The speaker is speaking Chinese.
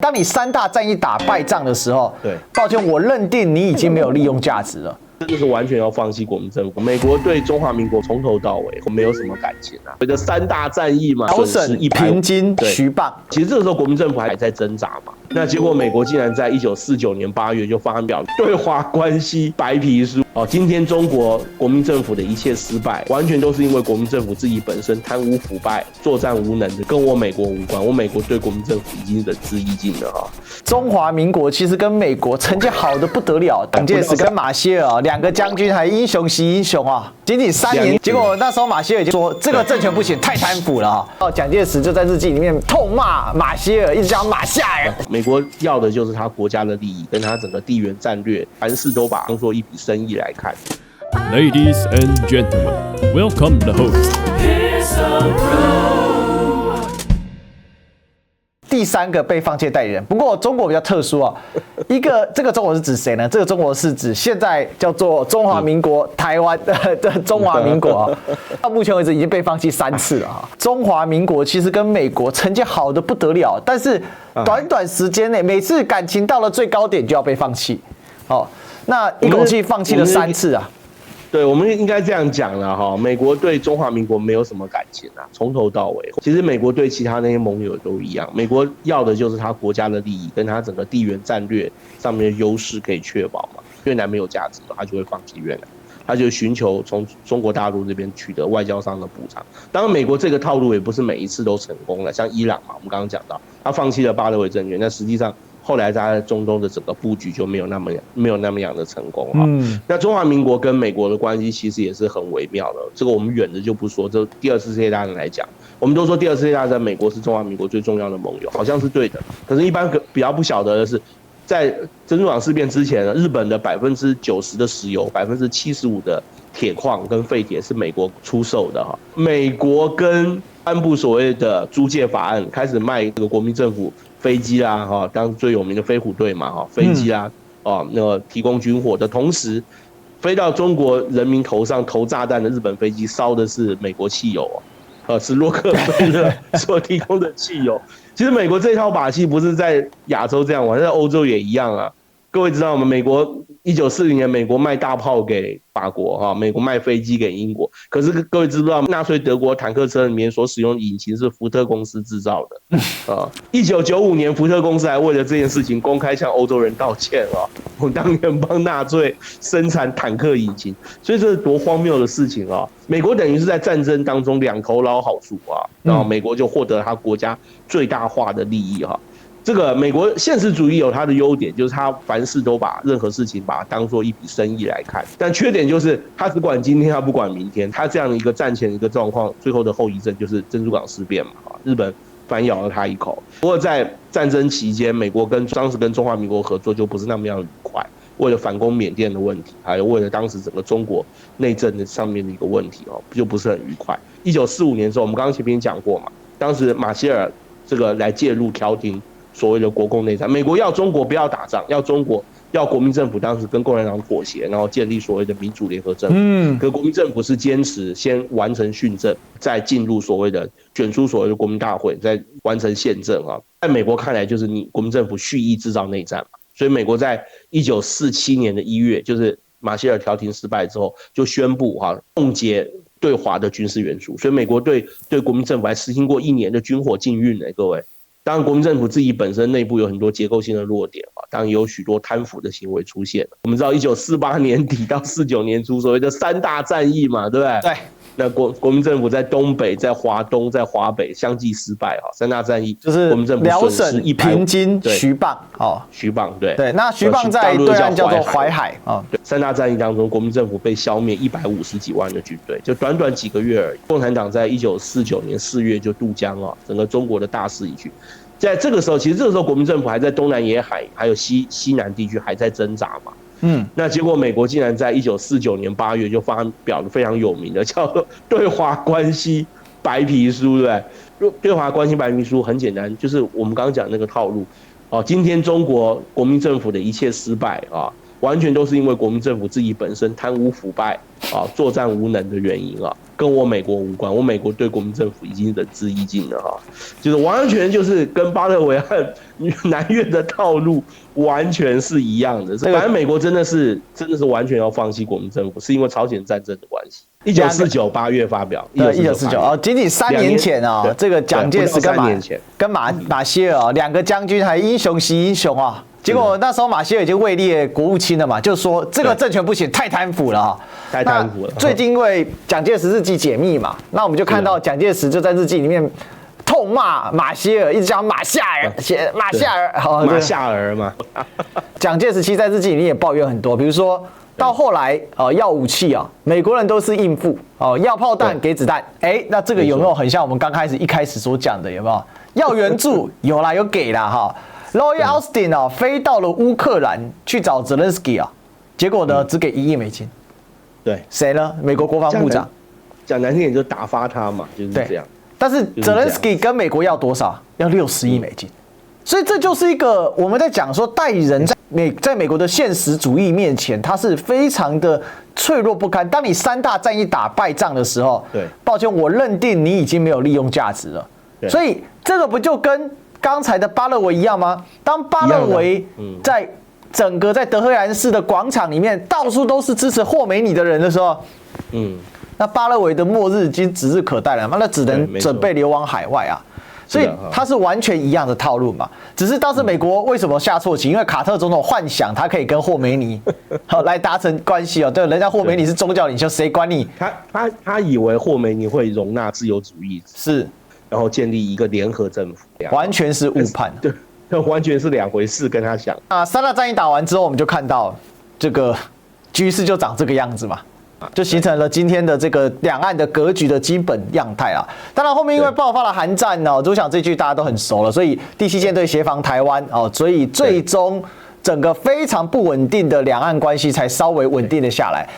当你3大战役打败仗的时候，对，抱歉，我认定你已经没有利用价值了。这就是完全要放弃国民政府。美国对中华民国从头到尾没有什么感情啊。随着3大战役嘛，辽沈、平津、徐蚌，其实这个时候国民政府还在挣扎嘛。那结果美国竟然在1949年8月就发表对华关系白皮书。今天中国国民政府的一切失败，完全都是因为国民政府自己本身贪污腐败、作战无能的，跟我美国无关。我美国对国民政府已经仁至义尽了哈。中华民国其实跟美国成绩好的不得了，蒋介石跟马歇尔2个将军还英雄惜英雄啊，仅仅3年，结果那时候马歇尔就说这个政权不行，太贪腐了啊。蒋介石就在日记里面痛骂马歇尔，一直叫马下人。美国要的就是他国家的利益，跟他整个地缘战略，凡事都把当做一笔生意来看。Ladies and gentlemen, welcome the host. 第3个被放弃的代理人，不过中国比较特殊啊，这个中国是指谁呢？这个中国是指现在叫做中华民国台湾的中华民国啊，到目前为止已经被放弃3次了啊。中华民国其实跟美国成绩好的不得了，但是短时间内每次感情到了最高点就要被放弃，那一口气放弃了3次啊。对，我们应该这样讲了哈，美国对中华民国没有什么感情啊，从头到尾。其实美国对其他那些盟友都一样，美国要的就是他国家的利益，跟他整个地缘战略上面的优势可以确保嘛。越南没有价值，他就会放弃越南，他就寻求从中国大陆这边取得外交上的补偿。当然，美国这个套路也不是每一次都成功了，像伊朗嘛，我们刚刚讲到，他放弃了巴勒维政权，但实际上后来他在中东的整个布局就没有那么样的成功啊。那中华民国跟美国的关系其实也是很微妙的，这个我们远的就不说。这第2次世界大战来讲，我们都说第2次世界大战美国是中华民国最重要的盟友，好像是对的。可是，一般比较不晓得的是，在珍珠港事变之前，日本的90%的石油、75%的铁矿跟废铁是美国出售的哈。美国跟颁布所谓的租借法案，开始卖这个国民政府飞机啦，当最有名的飞虎队嘛，飞机啦，那个提供军火的同时，飞到中国人民头上投炸弹的日本飞机烧的是美国汽油是洛克菲勒所提供的汽油。其实美国这套把戏不是在亚洲这样玩，在欧洲也一样啊。各位知道吗？美国1940年，美国卖大炮给法国美国卖飞机给英国。可是各位知不知道，纳粹德国坦克车里面所使用的引擎是福特公司制造的1995年，福特公司还为了这件事情公开向欧洲人道歉我当年帮纳粹生产坦克引擎，所以这是多荒谬的事情美国等于是在战争当中2头捞好处然后美国就获得他国家最大化的利益这个美国现实主义有它的优点，就是他凡事都把任何事情把它当做一笔生意来看，但缺点就是他只管今天，他不管明天。他这样的一个战前的一个状况，最后的后遗症就是珍珠港事变嘛，日本反咬了他一口。不过在战争期间，美国当时跟中华民国合作就不是那么样愉快，为了反攻缅甸的问题，还有为了当时整个中国内政的上面的一个问题就不是很愉快。1945年的时候，我们刚刚前面讲过嘛，当时马歇尔这个来介入调停所谓的国共内战，美国要中国不要打仗，要国民政府当时跟共产党妥协，然后建立所谓的民主联合政府。可国民政府是坚持先完成训政，再进入所谓的选出所谓的国民大会，再完成宪政在美国看来，就是你国民政府蓄意制造内战嘛。所以美国在1947年的1月，就是马歇尔调停失败之后，就宣布冻结对华的军事援助。所以美国对国民政府还实行过1年的军火禁运各位。当然，国民政府自己本身内部有很多结构性的弱点当然也有许多贪腐的行为出现。我们知道1948年底到49年初所谓的3大战役嘛，对不对？对。那国民政府在东北、在华东、在华北相继失败3大战役就是国民政府辽沈、平津、徐蚌徐蚌对。那徐蚌在对岸叫做淮海对，3大战役当中，国民政府被消灭150几万的军队，就短短几个月而已。共产党在1949年4月就渡江整个中国的大势已去。在这个时候，其实这个时候国民政府还在东南沿海还有西南地区还在挣扎嘛。那结果美国竟然在1949年8月就发表了非常有名的叫做对华关系白皮书，对不对？对华关系白皮书很简单，就是我们刚刚讲那个套路今天中国国民政府的一切失败完全都是因为国民政府自己本身贪污腐败啊、作战无能的原因啊，跟我美国无关。我美国对国民政府已经仁至义尽了哈，就是完全就是跟巴勒维案南越的套路完全是一样的。反正美国真的是完全要放弃国民政府，是因为朝鲜战争的关系。1949 8月发表，1949哦，仅仅3年前啊，这个蒋介石跟马歇尔2个将军还英雄惜英雄啊。结果那时候马歇尔已经位列国务卿了嘛，就说这个政权不行，太贪腐了哈，太贪腐了。最近因为蒋介石日记解密嘛，那我们就看到蒋介石就在日记里面痛骂马歇尔，一直叫马夏尔，马夏尔嘛。蒋介石其实在日记里面也抱怨很多，比如说到后来要武器啊，美国人都是应付要炮弹给子弹，那这个有没有很像我们一开始所讲的有没有？要援助有啦，有给啦哈。Lloyd Austin 飞到了乌克兰去找泽连斯基啊，结果呢只给1亿美金。对，谁呢？美国国防部长。讲难听点就打发他嘛，就是这样。但是泽连斯基跟美国要多少？要60亿美金。所以这就是一个我们在讲说代理人在美国的现实主义面前，他是非常的脆弱不堪。当你3大战役打败仗的时候，对，抱歉，我认定你已经没有利用价值了。所以这个不就跟刚才的巴勒维一样吗？当巴勒维在整个在德黑兰市的广场里面，到处都是支持霍梅尼的人的时候，那巴勒维的末日已经指日可待了嘛，那只能准备流亡海外啊。所以它是完全一样的套路嘛，只是当时美国为什么下错棋？因为卡特总统幻想他可以跟霍梅尼来达成关系哦，对，人家霍梅尼是宗教领袖，谁管你？他以为霍梅尼会容纳自由主义，是，然后建立一个联合政府，完全是误判，对，完全是2回事，跟他想。3大战役打完之后，我们就看到这个局势就长这个样子嘛。就形成了今天的这个两岸的格局的基本样态啊。当然后面因为爆发了韩战哦，我想这句大家都很熟了，所以第7舰队协防台湾哦，所以最终整个非常不稳定的两岸关系才稍微稳定了下来。